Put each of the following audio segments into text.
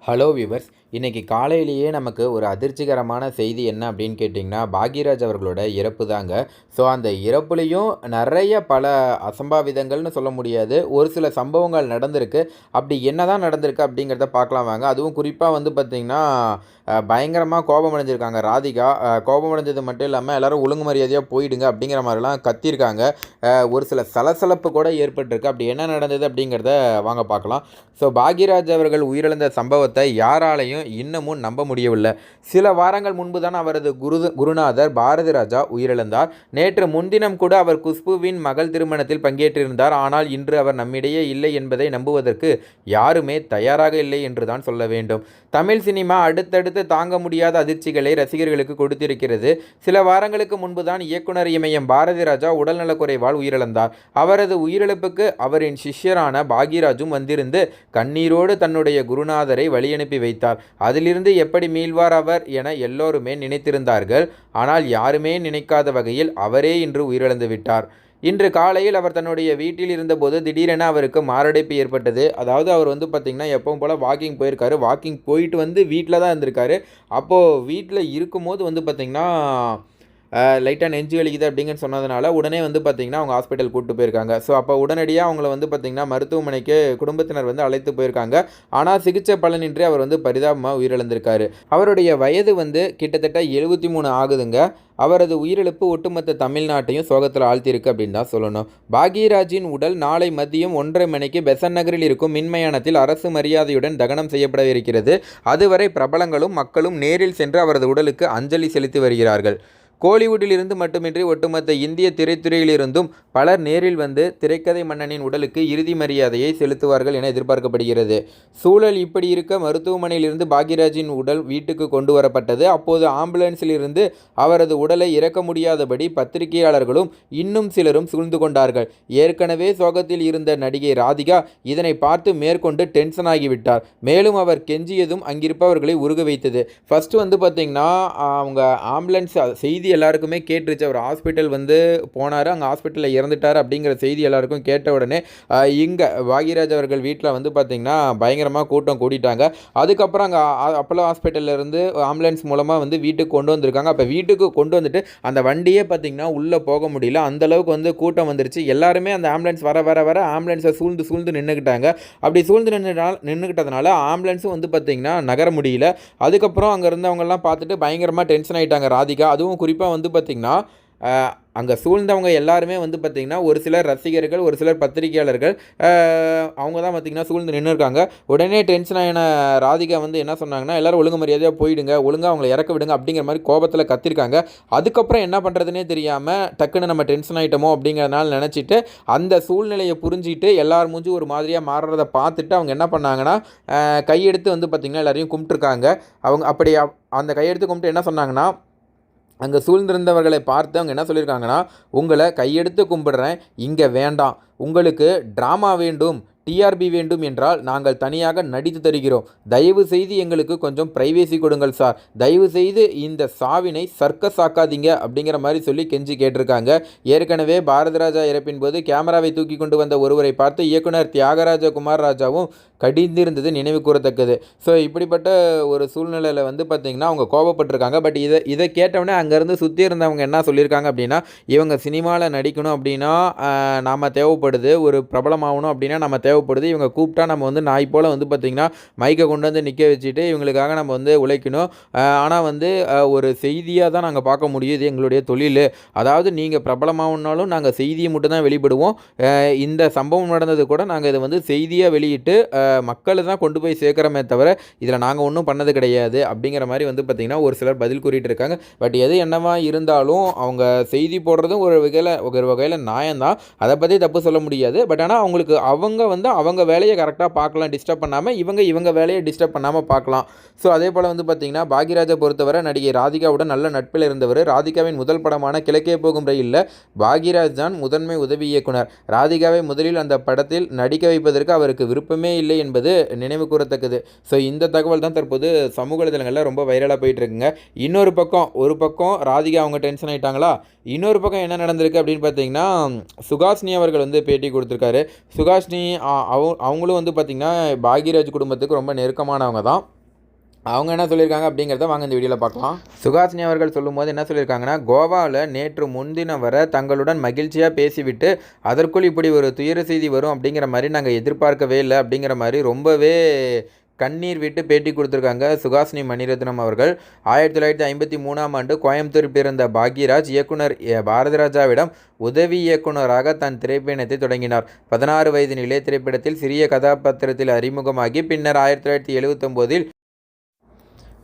Hello viewers, இன்றைக்கி காலையிலேயே நமக்கு ஒரு அதிர்ச்சிகரமான செய்தி என்ன அப்படின்னு கேட்டிங்கன்னா, பாக்யராஜ் அவர்களோட இறப்பு தாங்க. ஸோ அந்த இறப்புலேயும் நிறைய பல அசம்பாவிதங்கள்னு சொல்ல முடியாது, ஒரு சில சம்பவங்கள் நடந்திருக்கு. அப்படி என்ன தான் நடந்திருக்கு அப்படிங்கிறத பார்க்கலாம் வாங்க. அதுவும் குறிப்பாக வந்து பார்த்திங்கன்னா, பயங்கரமாக கோபம் அடைஞ்சிருக்காங்க ராதிகா. கோபம் அடைஞ்சது மட்டும் இல்லாமல் எல்லோரும் ஒழுங்கு மரியாதையாக போயிடுங்க அப்படிங்கிற மாதிரிலாம் கத்தியிருக்காங்க. ஒரு சில சலசலப்பு கூட ஏற்பட்டிருக்கு. அப்படி என்ன நடந்தது அப்படிங்கிறத வாங்க பார்க்கலாம். ஸோ பாக்யராஜ் அவர்கள் உயிரிழந்த சம்பவத்தை யாராலையும் இன்னமும் நம்ப முடியவில்லை. சில வாரங்கள் முன்பு தான் அவரது குருநாதர் பாரதி ராஜா உயிரிழந்தார். நேற்று முன்தினம் கூட அவர் குஷ்புவின் மகள் திருமணத்தில் பங்கேற்றிருந்தார். ஆனால் இன்று அவர் நம்மிடையே இல்லை என்பதை நம்புவதற்கு யாருமே தயாராக இல்லை என்று தான் சொல்ல வேண்டும். தமிழ் சினிமா அடுத்தடுத்து தாங்க முடியாத அதிர்ச்சிகளை ரசிகர்களுக்கு கொடுத்திருக்கிறது. சில வாரங்களுக்கு முன்புதான் இயக்குனர் இமயம் பாரதி ராஜா உடல்நலக்குறைவால் உயிரிழந்தார். அவரது உயிரிழப்புக்கு அவரின் சிஷ்யரான பாக்யராஜும் வந்திருந்து கண்ணீரோடு தன்னுடைய குருநாதரை வழியனுப்பி வைத்தார். அதிலிருந்து எப்படி மீள்வார் அவர் என எல்லோருமே நினைத்திருந்தார்கள். ஆனால் யாருமே நினைக்காத வகையில் அவரே இன்று உயிரிழந்து விட்டார். இன்று காலையில் அவர் தன்னுடைய வீட்டில் இருந்தபோது திடீரென அவருக்கு மாரடைப்பு ஏற்பட்டது. அதாவது அவர் வந்து பார்த்திங்கன்னா எப்பவும் போல் வாக்கிங் போயிருக்காரு. வாக்கிங் போயிட்டு வந்து வீட்டில் தான் இருந்திருக்காரு. அப்போது வீட்டில் இருக்கும்போது வந்து பார்த்திங்கன்னா லைட்டாக நெஞ்சு வலிக்குது அப்படிங்கன்னு சொன்னதுனால உடனே வந்து பார்த்திங்கன்னா அவங்க ஹாஸ்பிட்டல் கூப்பிட்டு போயிருக்காங்க. ஸோ அப்போ உடனடியாக அவங்கள வந்து பார்த்திங்கன்னா மருத்துவமனைக்கு குடும்பத்தினர் வந்து அழைத்து போயிருக்காங்க. ஆனால் சிகிச்சை பலனின்றி அவர் வந்து பரிதாபமாக உயிரிழந்திருக்காரு. அவருடைய வயது வந்து கிட்டத்தட்ட 73 ஆகுதுங்க. அவரது உயிரிழப்பு ஒட்டுமொத்த தமிழ்நாட்டையும் சோகத்தில் ஆழ்த்தியிருக்கு அப்படின்னு தான் சொல்லணும். பாக்யராஜின் உடல் நாளை மதியம் 1:30 மணிக்கு பெசன்ட் நகரில் இருக்கும் மின்மயானத்தில் அரசு மரியாதையுடன் தகனம் செய்யப்பட இருக்கிறது. அதுவரை பிரபலங்களும் மக்களும் நேரில் சென்று அவரது உடலுக்கு அஞ்சலி செலுத்தி வருகிறார்கள். கோலிவுட்டில் இருந்து மட்டுமின்றி ஒட்டுமொத்த இந்திய திரைத்துறையிலிருந்தும் பலர் நேரில் வந்து திரைக்கதை மன்னனின் உடலுக்கு இறுதி மரியாதையை செலுத்துவார்கள் என எதிர்பார்க்கப்படுகிறது. சூழல் இப்படி இருக்க மருத்துவமனையில் இருந்து பாக்யராஜின் உடல் வீட்டுக்கு கொண்டு வரப்பட்டது. அப்போது ஆம்புலன்ஸில் இருந்து அவரது உடலை இறக்க முடியாதபடி பத்திரிகையாளர்களும் இன்னும் சிலரும் சூழ்ந்து கொண்டார்கள். ஏற்கனவே சோகத்தில் இருந்த நடிகை ராதிகா இதனை பார்த்து மேற்கொண்டு டென்ஷன் ஆகிவிட்டார். மேலும் அவர் கெஞ்சியதும் அங்கிருப்பவர்களை உருக வைத்தது. ஃபர்ஸ்ட் வந்து பார்த்திங்கன்னா அவங்க ஆம்புலன்ஸ் செய்தி எல்லாருக்குமே கேட்டுருச்சு. அவர் ஹாஸ்பிட்டல் வந்து போனார், அங்கே ஹாஸ்பிட்டலில் இறந்துட்டார் அப்படிங்கிற செய்தி எல்லாருக்கும் கேட்ட உடனே இங்கே பாக்யராஜ் அவர்கள் வீட்டில் வந்து பார்த்திங்கன்னா பயங்கரமாக கூட்டம் கூட்டிட்டாங்க. அதுக்கப்புறம் அங்கே அப்போலோ ஹாஸ்பிட்டல்லேருந்து ஆம்புலன்ஸ் மூலமாக வந்து வீட்டுக்கு கொண்டு வந்திருக்காங்க. அப்போ வீட்டுக்கு கொண்டு வந்துட்டு அந்த வண்டியே பார்த்திங்கன்னா உள்ளே போக முடியல, அந்தளவுக்கு வந்து கூட்டம் வந்துருச்சு. எல்லாருமே அந்த ஆம்புலன்ஸ் வர வர வர ஆம்புலன்ஸை சூழ்ந்து நின்றுக்கிட்டாங்க. அப்படி சூழ்ந்து நின்றுக்கிட்டதுனால ஆம்புலன்ஸும் வந்து பார்த்திங்கன்னா நகர முடியல. அதுக்கப்புறம் அங்கே இருந்தவங்கெல்லாம் பார்த்துட்டு பயங்கரமாக டென்ஷன் ஆகிட்டாங்க ராதிகா. அதுவும் குறிப்பாக வந்து பார்த்திங்கன்னா அங்கே சூழ்ந்தவங்க எல்லாருமே வந்து பார்த்திங்கன்னா ஒரு சிலர் ரசிகர்கள், ஒரு சிலர் பத்திரிகையாளர்கள், அவங்க தான் பார்த்திங்கன்னா சூழ்ந்து நின்றுருக்காங்க. உடனே டென்ஷன் ஆகின ராதிகா வந்து என்ன சொன்னாங்கன்னா, எல்லோரும் ஒழுங்கு மரியாதையாக போயிடுங்க, ஒழுங்காக அவங்கள இறக்க விடுங்க அப்படிங்கிற மாதிரி கோபத்தில் கத்திருக்காங்க. அதுக்கப்புறம் என்ன பண்ணுறதுனே தெரியாமல் டக்குன்னு நம்ம டென்ஷன் ஆகிட்டோமோ அப்படிங்கிறதுனால நினச்சிட்டு அந்த சூழ்நிலையை புரிஞ்சிட்டு எல்லார் மூஞ்சி ஒரு மாதிரியாக மாறுறதை பார்த்துட்டு அவங்க என்ன பண்ணாங்கன்னா கையெடுத்து வந்து பார்த்திங்கன்னா எல்லாரையும் கும்பிட்டுருக்காங்க. அவங்க அப்படி அந்த கையெடுத்து கும்பிட்டு என்ன சொன்னாங்கன்னா, அங்கே சூழ்ந்திருந்தவர்களை பார்த்து அவங்க என்ன சொல்லியிருக்காங்கன்னா, உங்களை கையெடுத்து கும்பிடுறேன், இங்கே வேண்டாம், உங்களுக்கு ட்ராமா வேண்டும், டிஆர்பி வேண்டும் என்றால் நாங்கள் தனியாக நடித்து தருகிறோம். தயவு செய்து எங்களுக்கு கொஞ்சம் பிரைவேசி கொடுங்கள் சார், தயவு செய்து இந்த சாவினை சர்க்கஸ் ஆக்காதீங்க அப்படிங்கிற மாதிரி சொல்லி கெஞ்சி கேட்டிருக்காங்க. ஏற்கனவே பாரதி ராஜா இறப்பின் போது கேமராவை தூக்கி கொண்டு வந்த ஒருவரை பார்த்து இயக்குனர் தியாகராஜ குமார் ராஜாவும் கடிந்திருந்தது நினைவு கூறத்தக்கது. ஸோ இப்படிப்பட்ட ஒரு சூழ்நிலையில் வந்து பார்த்திங்கன்னா அவங்க கோபப்பட்டிருக்காங்க. பட் இதை கேட்டவுடனே அங்கேருந்து சுற்றி இருந்தவங்க என்ன சொல்லியிருக்காங்க அப்படின்னா, இவங்க சினிமாவில் நடிக்கணும் அப்படின்னா நாம் தேவைப்படுது, ஒரு பிரபலமாகணும் அப்படின்னா நம்ம தேவைப்படுது, இவங்க கூப்பிட்டா நம்ம வந்து நாய் போல் வந்து பார்த்திங்கன்னா மைக்கை கொண்டு வந்து நிற்க வச்சுட்டு இவங்களுக்காக நம்ம வந்து உழைக்கணும். ஆனால் வந்து ஒரு செய்தியாக தான் நாங்கள் பார்க்க முடியும், இது எங்களுடைய தொழில். அதாவது நீங்கள் பிரபலமாகணுன்னாலும் நாங்கள் செய்தியை மட்டும் தான் வெளிப்படுவோம். இந்த சம்பவம் நடந்தது கூட நாங்கள் இதை வந்து செய்தியாக வெளியிட்டு மக்களை தான் கொண்டு போய் சேர்க்குறோமே தவிர இதில் நாங்கள் ஒன்றும் பண்ணது கிடையாது அப்படிங்கிற மாதிரி வந்து பார்த்திங்கன்னா ஒரு சிலர் பதில் கூறிட்டு இருக்காங்க. பட் எது என்னவா இருந்தாலும் அவங்க செய்தி போடுறதும் ஒரு வகையில் நியாயம்தான், அதை பற்றி தப்பு சொல்ல முடியாது. பட் ஆனால் அவங்களுக்கு அவங்க வந்து அவங்க வேலையை கரெக்டாக பார்க்கலாம், டிஸ்டர்ப் பண்ணாமல், இவங்க வேலையை டிஸ்டர்ப் பண்ணாமல் பார்க்கலாம். ஸோ அதே போல் வந்து பார்த்திங்கன்னா பாக்யராஜை பொறுத்தவரை நடிகை ராதிகாவுடன் நல்ல நட்பில் இருந்தவர். ராதிகாவின் முதல் படமான கிழக்கே போகும் ரயிலில் பாக்யராஜ் தான் முதன்மை உதவி இயக்குனர். ராதிகாவை முதலில் அந்த படத்தில் நடிக்க வைப்பதற்கு அவருக்கு விருப்பமே இல்லை என்பது நினைவு கூறத்தக்கது. ஸோ இந்த தகவல் தான் தற்போது சமூக வலைதளங்களில் ரொம்ப வைரலாக போயிட்டு இருக்குங்க. ஒரு பக்கம் ராதிகா அவங்க டென்ஷன் ஆயிட்டாங்களா, இன்னொரு பக்கம் என்ன நடந்திருக்கு அப்படின்னு பார்த்தீங்கன்னா, சுஹாசினி அவர்கள் வந்து பேட்டி கொடுத்துருக்காரு. சுஹாசினி அவங்களும் வந்து பார்த்திங்கன்னா பாக்யராஜ் குடும்பத்துக்கு ரொம்ப நெருக்கமானவங்க தான். அவங்க என்ன சொல்லியிருக்காங்க அப்படிங்கிறத வாங்க இந்த வீடியோவில் பார்க்கலாம். சுஹாசினி அவர்கள் சொல்லும்போது என்ன சொல்லியிருக்காங்கன்னா, கோவாவில் நேற்று முன்தினம் வரை தங்களுடன் மகிழ்ச்சியாக பேசிவிட்டு அதற்குள் இப்படி ஒரு துயர செய்தி வரும் அப்படிங்கிற மாதிரி நாங்கள் எதிர்பார்க்கவே இல்லை அப்படிங்கிற மாதிரி ரொம்பவே கண்ணீர் விட்டு பேட்டி கொடுத்துருக்காங்க சுஹாசினி மணிரத்னம் அவர்கள். 1953ஆம் ஆண்டு கோயம்புத்தூர் பிறந்த பாக்யராஜ் இயக்குனர் பாரதிராஜாவிடம் உதவி இயக்குனராக தன் திரைப்பயணத்தை தொடங்கினார். 16 வயதினிலே திரைப்படத்தில் சிறிய கதாபாத்திரத்தில் அறிமுகமாகி பின்னர் 1979இல்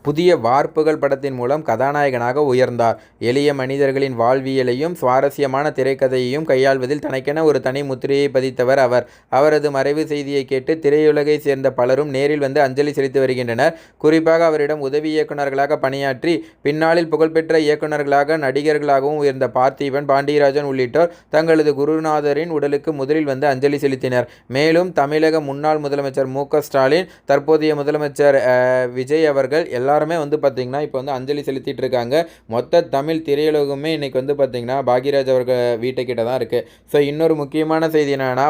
புதிய வார்ப்புகள் படத்தின் மூலம் கதாநாயகனாக உயர்ந்தார். எளிய மனிதர்களின் வாழ்வியலையும் சுவாரஸ்யமான திரைக்கதையையும் கையாள்வதில் தனக்கென ஒரு தனி முத்திரையை பதித்தவர் அவர். அவரது மறைவு செய்தியை கேட்டு திரையுலகை சேர்ந்த பலரும் நேரில் வந்து அஞ்சலி செலுத்தி வருகின்றனர். குறிப்பாக அவரிடம் உதவி இயக்குநர்களாக பணியாற்றி பின்னாளில் புகழ்பெற்ற இயக்குநர்களாக நடிகர்களாகவும் உயர்ந்த பார்த்திபன், பாண்டியராஜன் உள்ளிட்டோர் தங்களது குருநாதரின் உடலுக்கு முதலில் வந்து அஞ்சலி செலுத்தினர். மேலும் தமிழக முன்னாள் முதலமைச்சர் மு.க.ஸ்டாலின், தற்போதைய முதலமைச்சர் விஜய் அவர்கள் எல்லாருமே வந்து பார்த்திங்கன்னா இப்போ வந்து அஞ்சலி செலுத்திட்டு இருக்காங்க. மொத்த தமிழ் திரையுலகமே இன்றைக்கி வந்து பார்த்திங்கன்னா பாக்யராஜ் அவர்கள் வீட்டுக்கிட்ட தான் இருக்குது. ஸோ இன்னொரு முக்கியமான செய்தி என்னென்னா,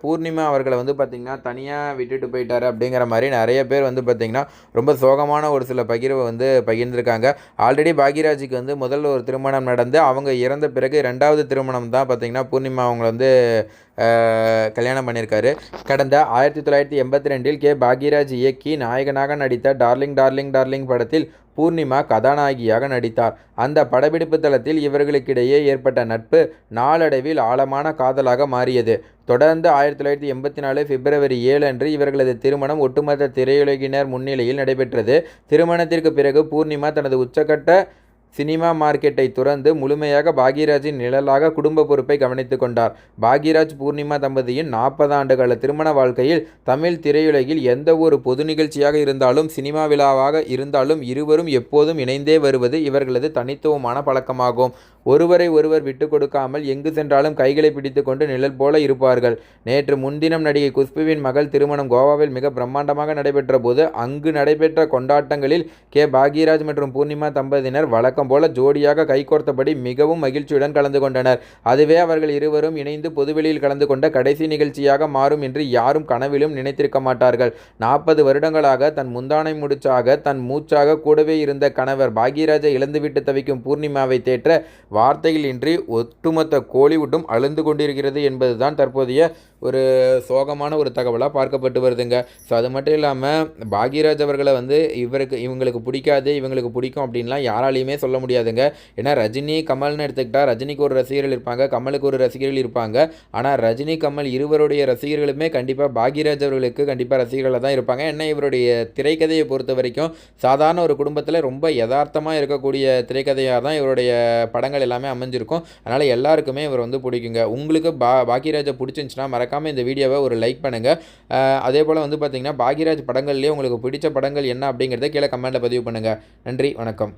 பூர்ணிமா அவர்களை வந்து பார்த்திங்கன்னா தனியாக விட்டுட்டு போயிட்டார் அப்படிங்கிற மாதிரி நிறைய பேர் வந்து பார்த்திங்கன்னா ரொம்ப சோகமான ஒரு சில பகிர்வை வந்து பகிர்ந்திருக்காங்க. ஆல்ரெடி பாக்யராஜுக்கு வந்து முதல்ல ஒரு திருமணம் நடந்து அவங்க இறந்த பிறகு 2வது திருமணம் தான் பார்த்திங்கன்னா பூர்ணிமா அவங்களை வந்து கல்யாணம் பண்ணியிருக்காரு. கடந்த 1982இல் கே. பாக்யராஜ் இயக்கி நாயகனாக நடித்த டார்லிங் டார்லிங் டார்லிங் படத்தில் பூர்ணிமா கதாநாயகியாக நடித்தார். அந்த படப்பிடிப்பு தளத்தில் இவர்களுக்கிடையே ஏற்பட்ட நட்பு நாளடைவில் ஆழமான காதலாக மாறியது. தொடர்ந்து 1984 பிப்ரவரி 7 அன்று இவர்களது திருமணம் ஒட்டுமொத்த திரையுலகினர் முன்னிலையில் நடைபெற்றது. திருமணத்திற்கு பிறகு பூர்ணிமா தனது உச்சக்கட்ட சினிமா மார்க்கெட்டை துறந்து முழுமையாக பாக்யராஜின் நிழலாக குடும்ப பொறுப்பை கவனித்துக் கொண்டார். பாக்யராஜ் பூர்ணிமா தம்பதியின் 40 ஆண்டுகால திருமண வாழ்க்கையில் தமிழ் திரையுலகில் எந்த ஒரு பொது நிகழ்ச்சியாக இருந்தாலும் சினிமா விழாவாக இருந்தாலும் இருவரும் எப்போதும் இணைந்தே வருவது இவர்களது தனித்துவமான பழக்கமாகும். ஒருவரை ஒருவர் விட்டு கொடுக்காமல் எங்கு சென்றாலும் கைகளை பிடித்து கொண்டு நிழல் போல இருப்பார்கள். நேற்று முன்தினம் நடிகை குஷ்புவின் மகள் திருமணம் கோவாவில் மிக பிரம்மாண்டமாக நடைபெற்ற போது அங்கு நடைபெற்ற கொண்டாட்டங்களில் கே. பாக்யராஜ் மற்றும் பூர்ணிமா தம்பதியினர் வழக்கம் போல ஜோடியாக கைகோர்த்தபடி மிகவும் மகிழ்ச்சியுடன் கலந்து கொண்டனர். அதுவே அவர்கள் இருவரும் இணைந்து பொதுவெளியில் கலந்து கொண்ட கடைசி நிகழ்ச்சியாக மாறும் என்று யாரும் கனவிலும் நினைத்திருக்க மாட்டார்கள். 40 வருடங்களாக தன் முந்தானை முடிச்சாக தன் மூச்சாக கூடவே இருந்த கணவர் பாக்யராஜை இழந்துவிட்டு தவிக்கும் பூர்ணிமாவை தேற்ற வார்த்தைகள் இன்றி ஒட்டுமொத்த கோலிவுட்டும் அழுந்து கொண்டிருக்கிறது என்பதுதான் தற்போதைய ஒரு சோகமான ஒரு தகவலாக பார்க்கப்பட்டு வருதுங்க. ஸோ அது மட்டும் இல்லாமல் பாக்யராஜ் அவர்களை வந்து இவங்களுக்கு பிடிக்காது இவங்களுக்கு பிடிக்கும் அப்படின்லாம் யாராலையுமே சொல்ல முடியாதுங்க. ஏன்னா ரஜினி கமல்னு எடுத்துக்கிட்டால் ரஜினிக்கு ஒரு ரசிகர்கள் இருப்பாங்க, கமலுக்கு ஒரு ரசிகர்கள் இருப்பாங்க. ஆனால் ரஜினி கமல் இருவருடைய ரசிகர்களுமே கண்டிப்பாக பாக்யராஜ் அவர்களுக்கு கண்டிப்பாக ரசிகர்களாக தான் இருப்பாங்க. ஏன்னா இவருடைய திரைக்கதையை பொறுத்த வரைக்கும் சாதாரண ஒரு குடும்பத்தில் ரொம்ப யதார்த்தமாக இருக்கக்கூடிய திரைக்கதையாக தான் இவருடைய படங்கள் எல்லாமே அமைஞ்சிருக்கும். அதனால் எல்லாருக்குமே இவர் வந்து பிடிக்குங்க. உங்களுக்கு பாக்யராஜை பிடிச்சிருந்துச்சுன்னா மறக்காமல் இந்த வீடியோவை ஒரு லைக் பண்ணுங்கள். அதே போல் வந்து பார்த்திங்கன்னா பாக்யராஜ் படங்கள்லேயே உங்களுக்கு பிடிச்ச படங்கள் என்ன அப்படிங்கிறத கீழே கமெண்ட்டில் பதிவு பண்ணுங்கள். நன்றி, வணக்கம்.